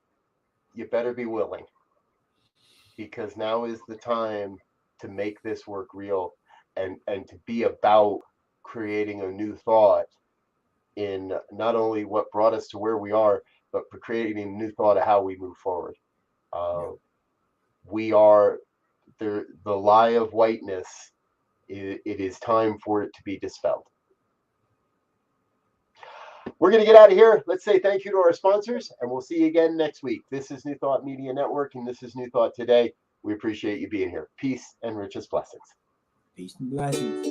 Speaker 2: you better be willing, because now is the time to make this work real and to be about creating a new thought in not only what brought us to where we are, but for creating a new thought of how we move forward. We are the lie of whiteness. It is time for it to be dispelled. We're going to get out of here. Let's say thank you to our sponsors, and we'll see you again next week. This is New Thought Media Network, and this is New Thought Today. We appreciate you being here. Peace and richest blessings.
Speaker 3: Peace and blessings.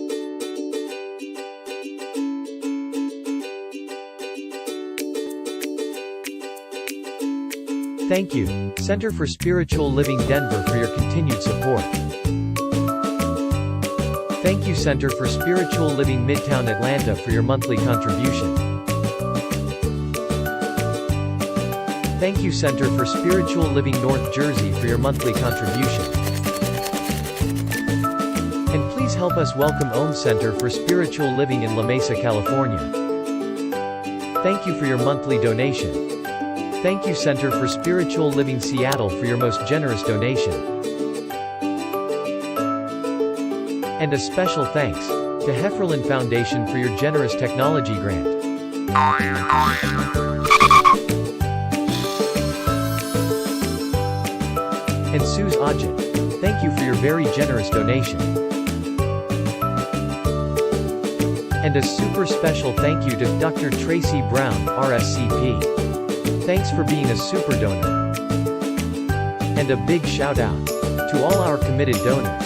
Speaker 7: Thank you, Center for Spiritual Living Denver, for your continued support. Thank you, Center for Spiritual Living Midtown Atlanta, for your monthly contribution. Thank you, Center for Spiritual Living North Jersey, for your monthly contribution. And please help us welcome Om Center for Spiritual Living in La Mesa, California. Thank you for your monthly donation. Thank you, Center for Spiritual Living Seattle, for your most generous donation. And a special thanks to Hefferlin Foundation for your generous technology grant. And Suze Ajit, thank you for your very generous donation. And a super special thank you to Dr. Tracy Brown, RSCP. Thanks for being a super donor. And a big shout out to all our committed donors.